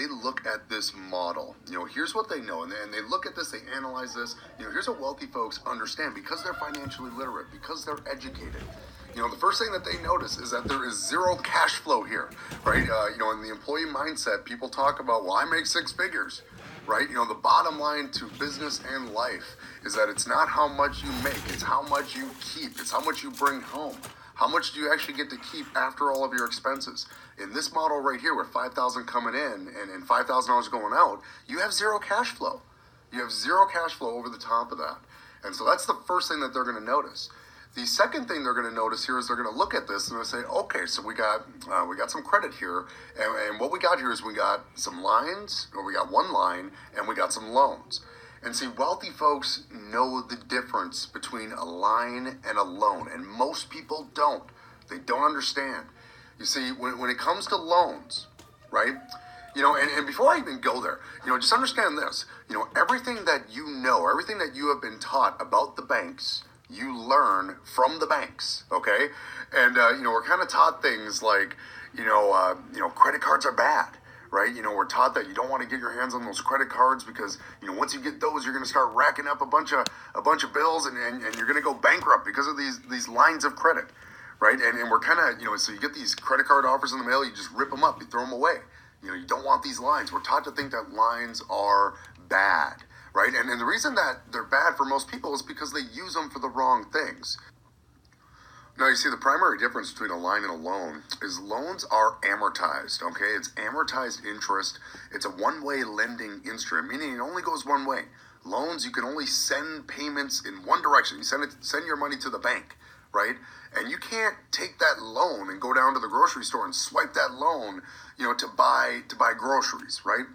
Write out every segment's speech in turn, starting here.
they look at this model, here's what they know, and they look at this, they analyze this. Here's what wealthy folks understand because they're financially literate, because they're educated. The first thing that they notice is that there is zero cash flow here, right? In the employee mindset, people talk about, well, I make six figures, right? The bottom line to business and life is that it's not how much you make, it's how much you keep, it's how much you bring home. How much do you actually get to keep after all of your expenses? In this model right here, with $5,000 coming in and $5,000 going out, you have zero cash flow. You have zero cash flow over the top of that. And so that's the first thing that they're going to notice. The second thing they're going to notice here is they're going to look at this and they'll say, okay, so we got some credit here, and what we got here is we got some lines, or we got one line, and we got some loans. And see, wealthy folks know the difference between a line and a loan, and most people don't. They don't understand. You see, when it comes to loans, right? And before I even go there, just understand this. Everything that everything that you have been taught about the banks, you learn from the banks, okay? And, we're kind of taught things like, credit cards are bad, right? We're taught that you don't want to get your hands on those credit cards because, once you get those, you're going to start racking up a bunch of bills and you're going to go bankrupt because of these lines of credit, right? And we're kind of, so you get these credit card offers in the mail, you just rip them up, you throw them away. You don't want these lines. We're taught to think that lines are bad. Right? And the reason that they're bad for most people is because they use them for the wrong things. Now, you see, the primary difference between a line and a loan is loans are amortized, okay? It's amortized interest. It's a one-way lending instrument, meaning it only goes one way. Loans, you can only send payments in one direction. You send your money to the bank, right? And you can't take that loan and go down to the grocery store and swipe that loan, to buy groceries, right?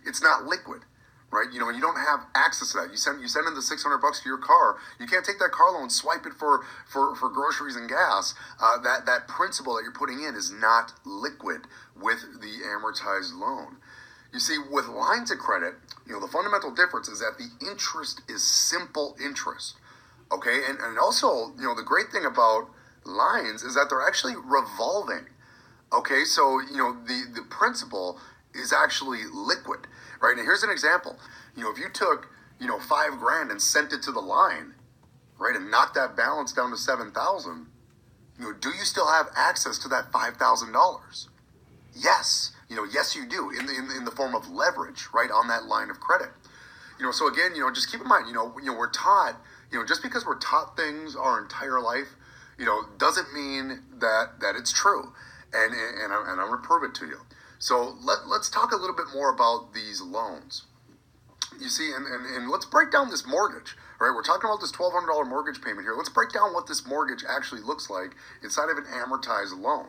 It's not liquid. Right, you don't have access to that. You send in the $600 to your car. You can't take that car loan, swipe it for groceries and gas. That principal that you're putting in is not liquid with the amortized loan. You see, with lines of credit, the fundamental difference is that the interest is simple interest. Okay, and also, the great thing about lines is that they're actually revolving. Okay, so the principal is actually liquid. Right, and here's an example. If you took, $5,000 and sent it to the line, right, and knocked that balance down to $7,000, do you still have access to that $5,000? Yes, yes you do, in the form of leverage, right, on that line of credit. So again, just keep in mind, we're taught, just because we're taught things our entire life, doesn't mean that it's true, and I'm going to prove it to you. So let's talk a little bit more about these loans. You see, and let's break down this mortgage, right? We're talking about this $1,200 mortgage payment here. Let's break down what this mortgage actually looks like inside of an amortized loan.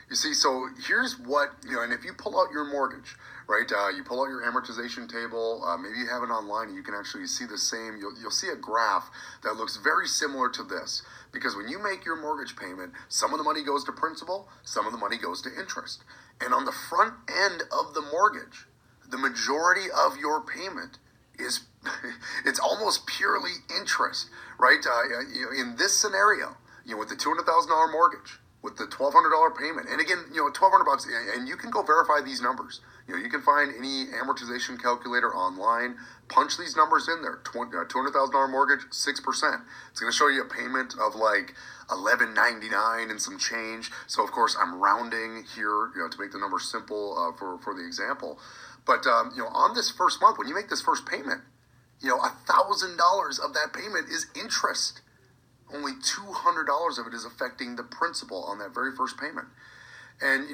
You see, so here's what, and if you pull out your mortgage, right, you pull out your amortization table, maybe you have it online and you can actually see the same, you'll see a graph that looks very similar to this. Because when you make your mortgage payment, some of the money goes to principal, some of the money goes to interest. And on the front end of the mortgage, the majority of your payment is, it's almost purely interest, right? In this scenario, with the $200,000 mortgage, with the $1,200 payment, and again, $1,200, and you can go verify these numbers. You can find any amortization calculator online, punch these numbers in there. $200,000 mortgage, 6%. It's going to show you a payment of like $1,199 and some change. So of course I'm rounding here, to make the number simple for the example. But on this first month, when you make this first payment, $1,000 of that payment is interest. Only $200 of it is affecting the principal on that very first payment. And,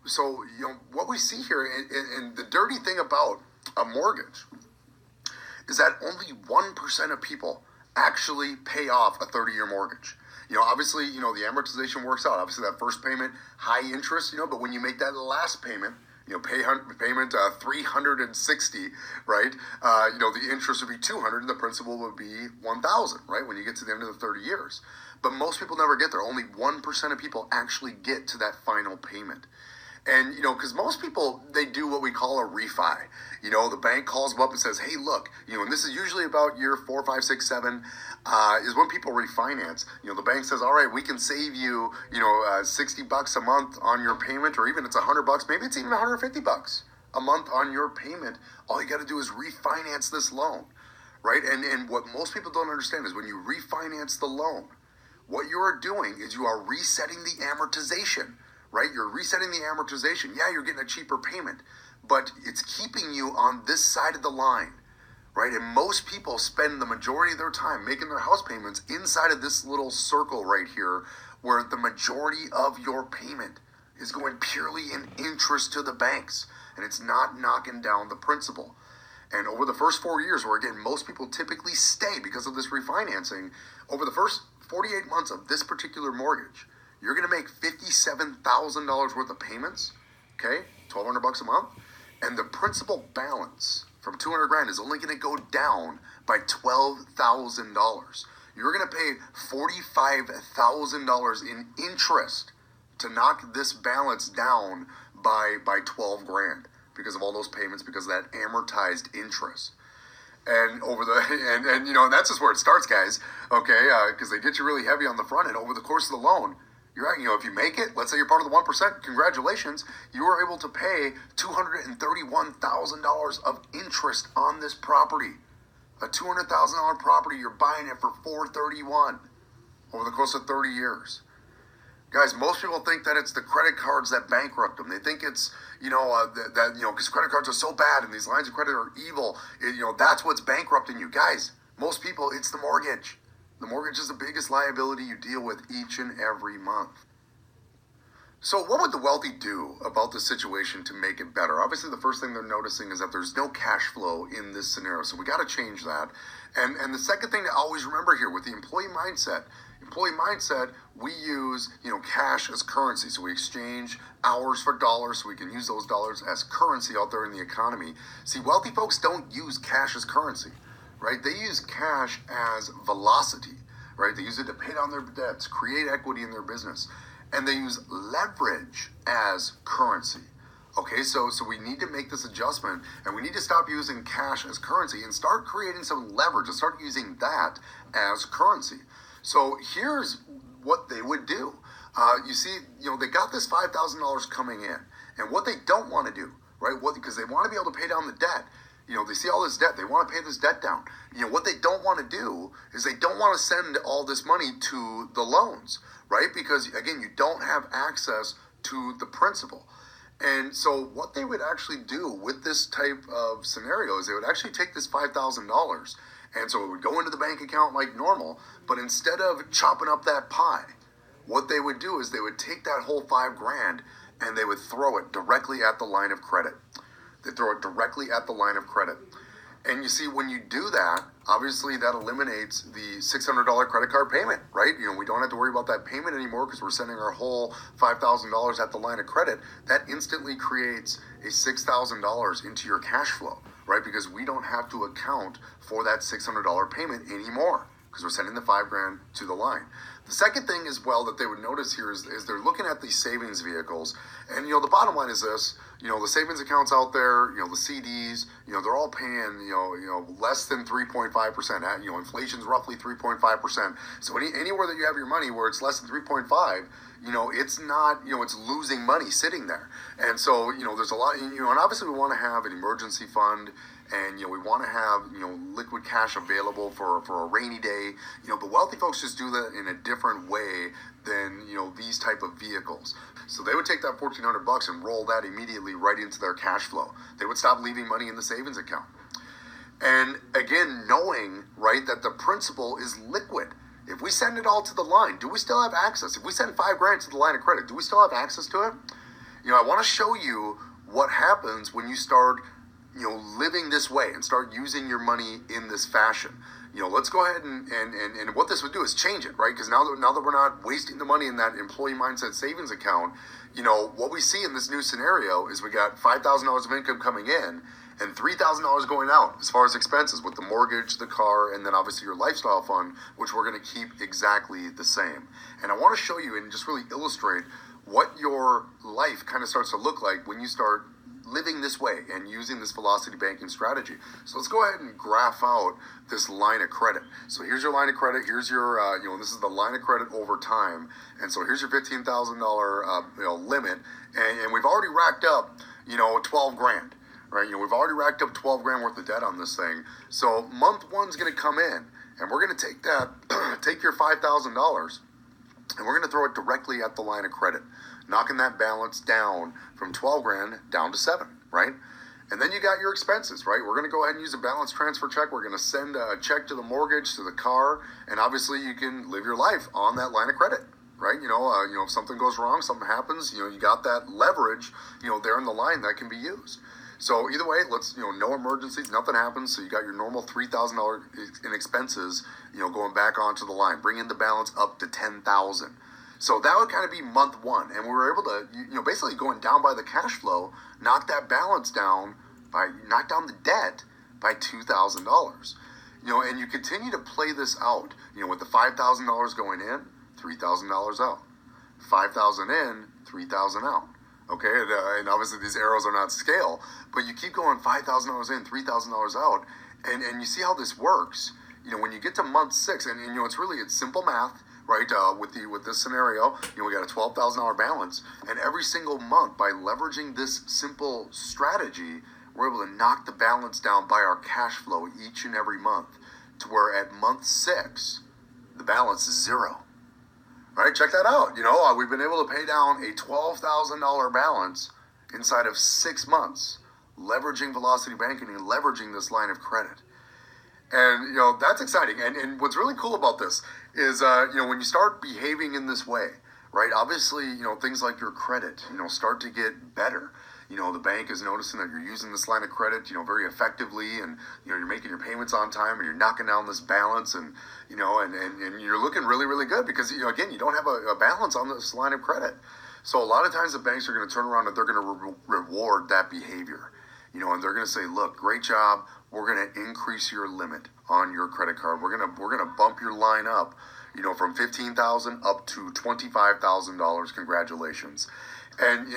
so what we see here, and the dirty thing about a mortgage is that only 1% of people actually pay off a 30-year mortgage. Obviously, the amortization works out. Obviously, that first payment, high interest, but when you make that last payment, payment 360, right? The interest would be 200 and the principal would be 1,000, right? When you get to the end of the 30 years. But most people never get there. Only 1% of people actually get to that final payment. And, because most people, they do what we call a refi. The bank calls them up and says, hey, look, and this is usually about year 4, 5, 6, 7, is when people refinance. The bank says, all right, we can save you, $60 a month on your payment, or even it's $100, maybe it's even $150 a month on your payment, all you got to do is refinance this loan, right? And what most people don't understand is when you refinance the loan, what you are doing is you are resetting the amortization, right? You're resetting the amortization. Yeah, you're getting a cheaper payment, but it's keeping you on this side of the line, right? And most people spend the majority of their time making their house payments inside of this little circle right here, where the majority of your payment is going purely in interest to the banks, and it's not knocking down the principal. And over the first 4 years, where again, most people typically stay because of this refinancing, over the first 48 months of this particular mortgage, you're going to make $57,000 worth of payments, okay? $1,200 a month. And the principal balance from 200 grand is only going to go down by $12,000. You're going to pay $45,000 in interest to knock this balance down by 12 grand because of all those payments, because of that amortized interest. And and that's just where it starts, guys. Okay, because they get you really heavy on the front end over the course of the loan. You're right. If you make it, let's say you're part of the 1%, congratulations. You were able to pay $231,000 of interest on this property. A $200,000 property, you're buying it for $431,000 over the course of 30 years. Guys, most people think that it's the credit cards that bankrupt them. They think it's, because credit cards are so bad and these lines of credit are evil. That's what's bankrupting you. Guys, most people, it's the mortgage. The mortgage is the biggest liability you deal with each and every month. So what would the wealthy do about this situation to make it better? Obviously, the first thing they're noticing is that there's no cash flow in this scenario. So we got to change that. And the second thing to always remember here with the employee mindset, we use, cash as currency. So we exchange hours for dollars so we can use those dollars as currency out there in the economy. See, wealthy folks don't use cash as currency. Right? They use cash as velocity, right? They use it to pay down their debts, create equity in their business, and they use leverage as currency. Okay, so we need to make this adjustment, and we need to stop using cash as currency and start creating some leverage and start using that as currency. So here's what they would do. They got this $5,000 coming in, and what they don't want to do, right? Because they want to be able to pay down the debt. They see all this debt. They want to pay this debt down. What they don't want to do is they don't want to send all this money to the loans, right? Because, again, you don't have access to the principal. And so what they would actually do with this type of scenario is they would actually take this $5,000, and so it would go into the bank account like normal, but instead of chopping up that pie, what they would do is they would take that whole $5 grand and they would throw it directly at the line of credit. They throw it directly at the line of credit. And you see, when you do that, obviously that eliminates the $600 credit card payment, right? We don't have to worry about that payment anymore because we're sending our whole $5,000 at the line of credit. That instantly creates a $6,000 into your cash flow, right? Because we don't have to account for that $600 payment anymore because we're sending the $5 grand to the line. The second thing as well that they would notice here is they're looking at these savings vehicles. And, the bottom line is this, the savings accounts out there, the CDs, they're all paying, less than 3.5%. Inflation's roughly 3.5%. So anywhere that you have your money where it's less than 3.5, it's not, it's losing money sitting there. And so, there's a lot, and obviously we want to have an emergency fund. And, we want to have, liquid cash available for a rainy day. The wealthy folks just do that in a different way than, these type of vehicles. So they would take that $1,400 and roll that immediately right into their cash flow. They would stop leaving money in the savings account. And again, knowing, right, that the principal is liquid. If we send it all to the line, do we still have access? If we send $5 grand to the line of credit, do we still have access to it? I want to show you what happens when you start living this way and start using your money in this fashion. Let's go ahead and what this would do is change it, right? Because now that we're not wasting the money in that employee mindset savings account, what we see in this new scenario is we got $5,000 of income coming in and $3,000 going out as far as expenses with the mortgage, the car, and then obviously your lifestyle fund, which we're going to keep exactly the same. And I want to show you and just really illustrate what your life kind of starts to look like when you start living this way and using this velocity banking strategy. So let's go ahead and graph out this line of credit. So here's your line of credit. Here's your, this is the line of credit over time. And so here's your $15,000, limit. And we've already racked up, 12 grand. right? We've already racked up 12 grand worth of debt on this thing. So month one's going to come in, and we're going to take that, take your $5,000, and we're going to throw it directly at the line of credit, knocking that balance down from 12 grand down to 7, right? And then you got your expenses, right? We're going to go ahead and use a balance transfer check. We're going to send a check to the mortgage, to the car, and obviously you can live your life on that line of credit, right? If something goes wrong, something happens, you got that leverage, there in the line that can be used. So either way, let's, no emergencies, nothing happens. So you got your normal $3,000 in expenses, going back onto the line, bringing the balance up to $10,000. So that would kind of be month one. And we were able to, basically going down by the cash flow, knock that balance down knock down the debt by $2,000. And you continue to play this out, with the $5,000 going in, $3,000 out. 5,000 in, 3,000 out. Okay, and obviously these arrows are not scale, but you keep going $5,000 in, $3,000 out, and you see how this works. When you get to month 6, and it's simple math, right? With this scenario, we got a $12,000 balance, and every single month, by leveraging this simple strategy, we're able to knock the balance down by our cash flow each and every month, to where at month 6, the balance is 0. Right, check that out. We've been able to pay down a $12,000 balance inside of 6 months, leveraging Velocity Banking and leveraging this line of credit. And, that's exciting. And what's really cool about this is, when you start behaving in this way, right, obviously, things like your credit, start to get better. The bank is noticing that you're using this line of credit, very effectively, and, you're making your payments on time, and you're knocking down this balance, and, and you're looking really, really good because, again, you don't have a balance on this line of credit. So a lot of times the banks are going to turn around and they're going to reward that behavior, and they're going to say, look, great job. We're going to increase your limit on your credit card. We're going to bump your line up, from $15,000 up to $25,000. Congratulations. And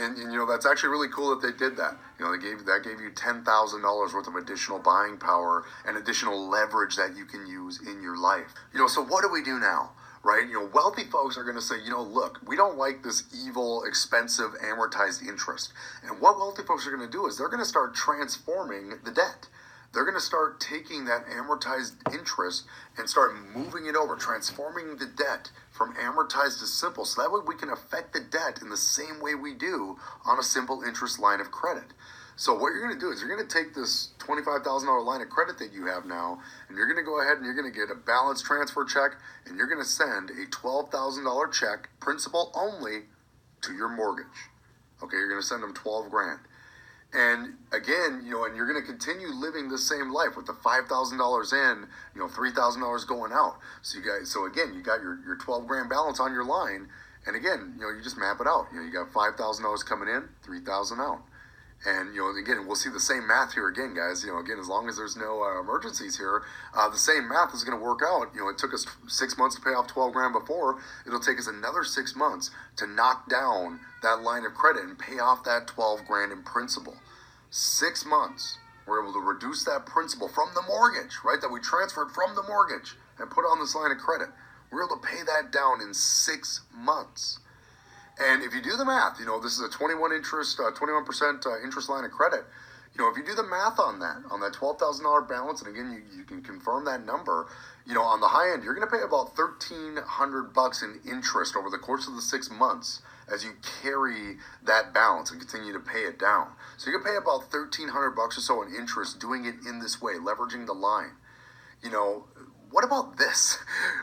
that's actually really cool that they did that. That gave you $10,000 worth of additional buying power and additional leverage that you can use in your life. So what do we do now? Right? Wealthy folks are going to say, look, we don't like this evil, expensive, amortized interest. And what wealthy folks are going to do is they're going to start transforming the debt. They're going to start taking that amortized interest and start moving it over, transforming the debt from amortized to simple. So that way we can affect the debt in the same way we do on a simple interest line of credit. So what you're going to do is you're going to take this $25,000 line of credit that you have now, and you're going to go ahead and you're going to get a balance transfer check, and you're going to send a $12,000 check, principal only, to your mortgage. Okay, you're going to send them 12 grand. And again, and you're going to continue living the same life with the $5,000 in, $3,000 going out. So again, you got your 12 grand balance on your line. And again, you just map it out. You got $5,000 coming in, 3,000 out. And, again, we'll see the same math here again, guys. Again, as long as there's no emergencies here, the same math is going to work out. It took us 6 months to pay off 12 grand before. It'll take us another 6 months to knock down that line of credit and pay off that 12 grand in principal. 6 months, we're able to reduce that principal from the mortgage, right, that we transferred from the mortgage and put on this line of credit. We're able to pay that down in 6 months. And if you do the math, this is a 21% interest line of credit. If you do the math on that $12,000 balance, and again, you can confirm that number, on the high end, you're going to pay about $1,300 in interest over the course of the 6 months as you carry that balance and continue to pay it down. So you can pay about $1,300 or so in interest doing it in this way, leveraging the line. What about this,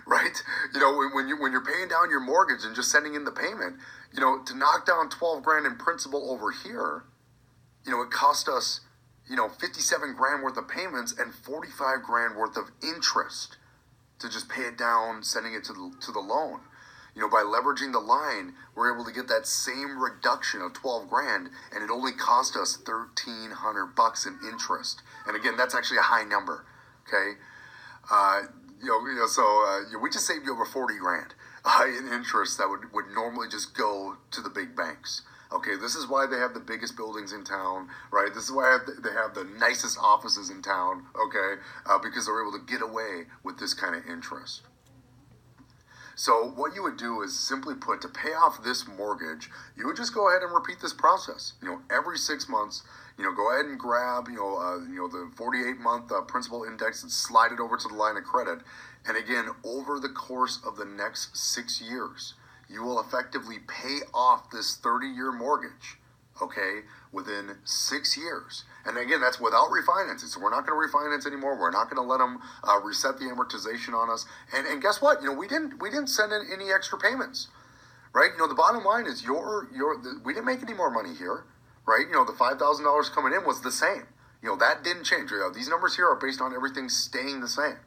right? When you're paying down your mortgage and just sending in the payment, to knock down 12 grand in principal over here, it cost us, 57 grand worth of payments and 45 grand worth of interest to just pay it down, sending it to the loan. By leveraging the line, we're able to get that same reduction of 12 grand, and it only cost us $1,300 in interest. And again, that's actually a high number, okay? We just saved you over 40 grand in interest that would normally just go to the big banks. Okay, this is why they have the biggest buildings in town, right? This is why they have the nicest offices in town, okay? Because they're able to get away with this kind of interest. So what you would do is simply put, to pay off this mortgage, you would just go ahead and repeat this process. Every 6 months, go ahead and grab, the 48-month principal index and slide it over to the line of credit. And again, over the course of the next 6 years, you will effectively pay off this 30-year mortgage, okay, within 6 years. And again, that's without refinancing. So we're not going to refinance anymore. We're not going to let them reset the amortization on us. And guess what? We didn't send in any extra payments, right? The bottom line is we didn't make any more money here, right? The $5,000 coming in was the same. That didn't change. These numbers here are based on everything staying the same.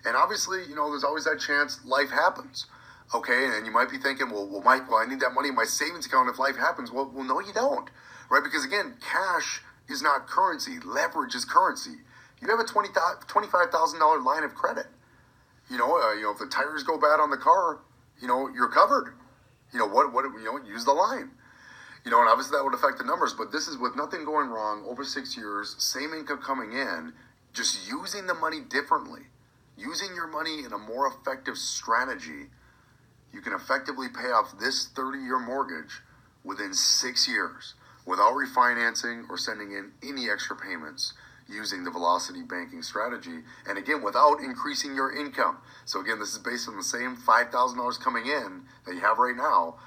And obviously, there's always that chance life happens. Okay, and you might be thinking, well, Mike, I need that money in my savings account if life happens. Well, no, you don't, right? Because again, cash is not currency. Leverage is currency. You have a $25,000 line of credit. If the tires go bad on the car, you're covered. Use the line. And obviously that would affect the numbers, but this is with nothing going wrong over 6 years, same income coming in, just using the money differently, using your money in a more effective strategy. You can effectively pay off this 30-year mortgage within 6 years without refinancing or sending in any extra payments using the Velocity banking strategy. And again, without increasing your income. So again, this is based on the same $5,000 coming in that you have right now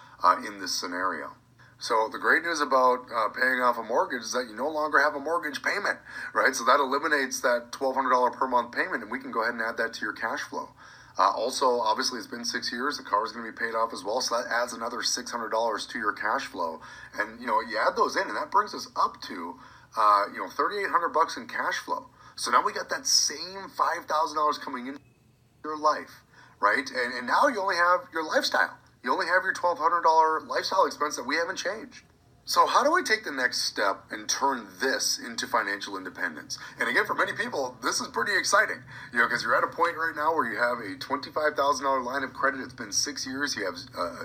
in this scenario. So the great news about paying off a mortgage is that you no longer have a mortgage payment, right? So that eliminates that $1,200 per month payment, and we can go ahead and add that to your cash flow. Also, obviously, it's been 6 years. The car is going to be paid off as well, so that adds another $600 to your cash flow. And, you add those in, and that brings us up to, $3,800 in cash flow. So now we got that same $5,000 coming into your life, right? And now you only have your lifestyle. You only have your $1,200 lifestyle expense that we haven't changed. So how do I take the next step and turn this into financial independence? And again, for many people, this is pretty exciting, because you're at a point right now where you have a $25,000 line of credit. It's been 6 years. You have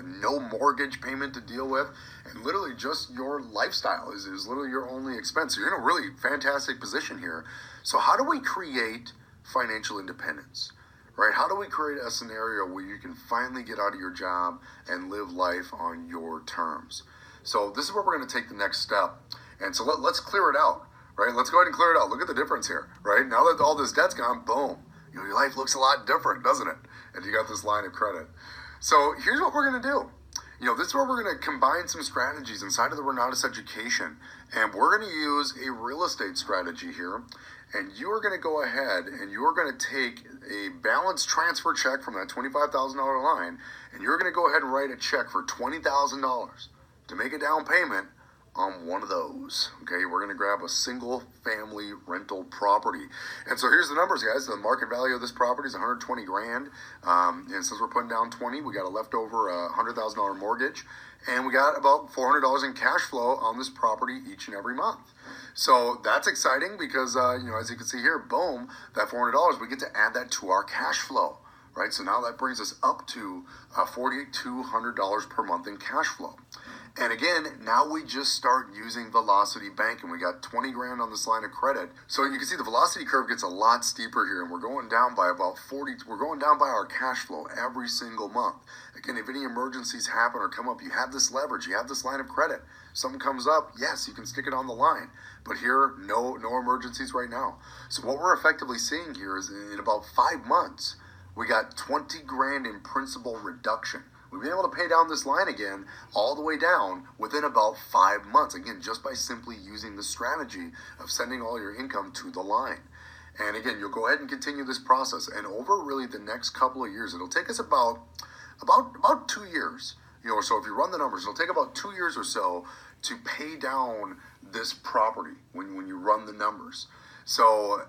no mortgage payment to deal with, and literally just your lifestyle is literally your only expense. So you're in a really fantastic position here. So how do we create financial independence? Right? How do we create a scenario where you can finally get out of your job and live life on your terms? So this is where we're going to take the next step. And so let's clear it out, right? Let's go ahead and clear it out. Look at the difference here, right? Now that all this debt's gone, boom, your life looks a lot different, doesn't it? And you got this line of credit. So here's what we're going to do. This is where we're going to combine some strategies inside of the Renatus education. And we're going to use a real estate strategy here. And you are going to go ahead and you are going to take a balance transfer check from that $25,000 line, and you're going to go ahead and write a check for $20,000 to make a down payment on one of those. Okay, we're going to grab a single family rental property. And so here's the numbers, guys. The market value of this property is $120,000. And since we're putting down 20, we got a leftover $100,000 mortgage, and we got about $400 in cash flow on this property each and every month. So that's exciting because, as you can see here, boom, that $400, we get to add that to our cash flow, right? So now that brings us up to $4,200 per month in cash flow. And again, now we just start using Velocity Bank, and we got $20,000 on this line of credit. So you can see the velocity curve gets a lot steeper here, and we're going down by about 40. We're going down by our cash flow every single month. Again, if any emergencies happen or come up, you have this leverage, you have this line of credit. Something comes up, yes, you can stick it on the line. But here, no emergencies right now. So what we're effectively seeing here is in about 5 months, we got $20,000 in principal reduction. We've been able to pay down this line again, all the way down within about 5 months. Again, just by simply using the strategy of sending all your income to the line. And again, you'll go ahead and continue this process. And over really the next couple of years, it'll take us about 2 years. So if you run the numbers, it'll take about 2 years or so to pay down this property when you run the numbers. So,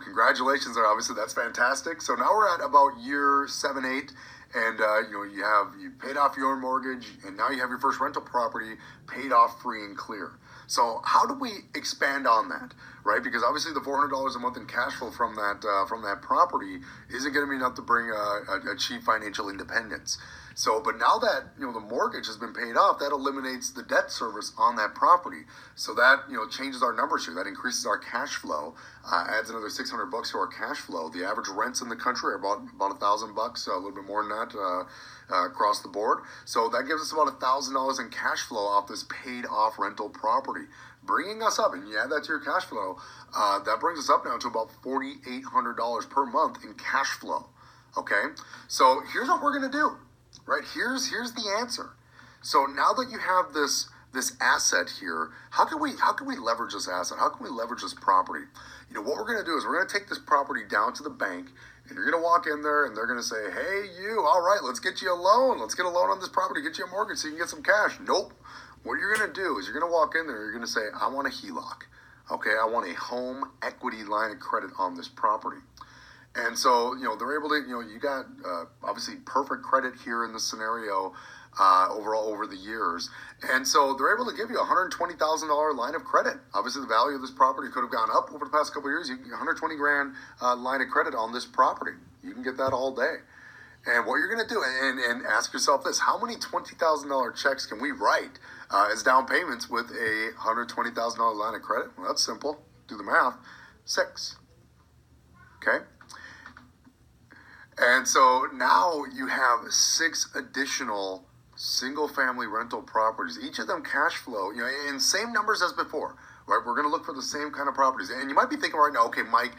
congratulations there. Obviously, that's fantastic. So now we're at about year 7, 8. And, you paid off your mortgage, and now you have your first rental property paid off free and clear. So how do we expand on that, right? Because obviously the $400 a month in cash flow from that property isn't going to be enough to achieve financial independence. So, but now that, the mortgage has been paid off, that eliminates the debt service on that property. So that, changes our numbers here. That increases our cash flow, adds another $600 to our cash flow. The average rents in the country are about $1,000, a little bit more than that across the board. So that gives us about $1,000 in cash flow off this paid off rental property. bringing us up, and you add that to your cash flow, that brings us up now to about $4,800 per month in cash flow. Okay, so here's what we're gonna do, right? Here's the answer. So now that you have this asset here, how can we leverage this asset? How can we leverage this property? What we're gonna do is we're gonna take this property down to the bank, and you're gonna walk in there, and they're gonna say, "Hey, you, all right, let's get you a loan. Let's get a loan on this property, get you a mortgage so you can get some cash." Nope. What you're gonna do is you're gonna walk in there, you're gonna say, "I want a HELOC. Okay, I want a home equity line of credit on this property." And so, they're able to, you got obviously perfect credit here in this scenario overall over the years. And so they're able to give you a $120,000 line of credit. Obviously, the value of this property could have gone up over the past couple of years. You can get $120,000 line of credit on this property. You can get that all day. And what you're going to do, and ask yourself this, how many $20,000 checks can we write as down payments with a $120,000 line of credit? Well, that's simple. Do the math. 6. Okay? And so now you have 6 additional single-family rental properties, each of them cash flow, in same numbers as before, right? We're going to look for the same kind of properties. And you might be thinking right now, okay, Mike,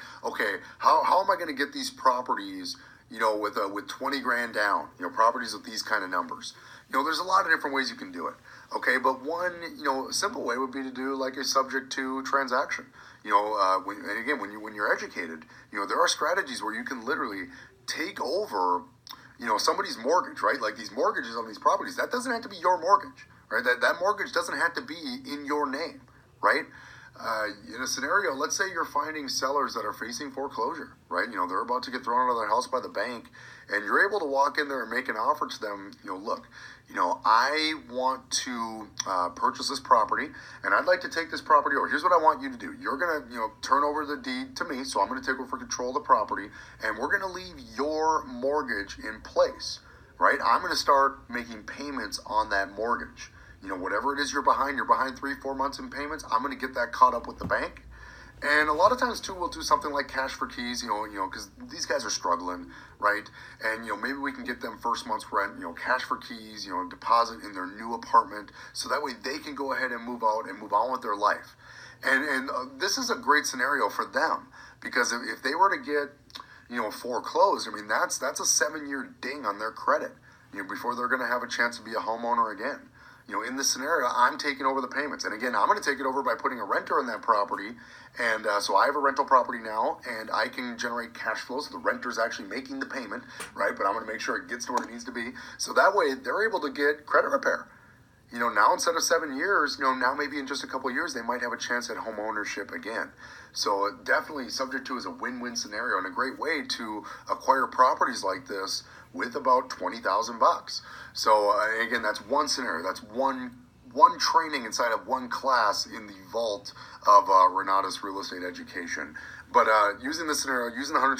how am I going to get these properties, with 20 grand down, properties with these kind of numbers? There's a lot of different ways you can do it, okay? But one, simple way would be to do like a subject to transaction. When you're educated, there are strategies where you can literally take over, somebody's mortgage, right? Like these mortgages on these properties, that doesn't have to be your mortgage, right? That mortgage doesn't have to be in your name, right? In a scenario, let's say you're finding sellers that are facing foreclosure, right? They're about to get thrown out of their house by the bank, and you're able to walk in there and make an offer to them. Look, I want to purchase this property, and I'd like to take this property over. Here's what I want you to do. You're going to, turn over the deed to me, so I'm going to take over control of the property, and we're going to leave your mortgage in place, right? I'm going to start making payments on that mortgage. Whatever it is you're behind 3-4 months in payments, I'm going to get that caught up with the bank. And a lot of times, too, we'll do something like cash for keys, because these guys are struggling, right? And, maybe we can get them first month's rent, cash for keys, deposit in their new apartment, so that way they can go ahead and move out and move on with their life. And this is a great scenario for them, because if they were to get, foreclosed, that's a 7-year ding on their credit, before they're going to have a chance to be a homeowner again. In this scenario, I'm taking over the payments. And again, I'm going to take it over by putting a renter in that property. And so I have a rental property now, and I can generate cash flow. So the renter's actually making the payment, right? But I'm going to make sure it gets to where it needs to be. So that way, they're able to get credit repair. Now instead of 7 years, now maybe in just a couple of years, they might have a chance at home ownership again. So definitely subject to is a win-win scenario and a great way to acquire properties like this with about $20,000. So again, that's one scenario. That's one training inside of one class in the vault of Renata's real estate education. But using this scenario, using the 120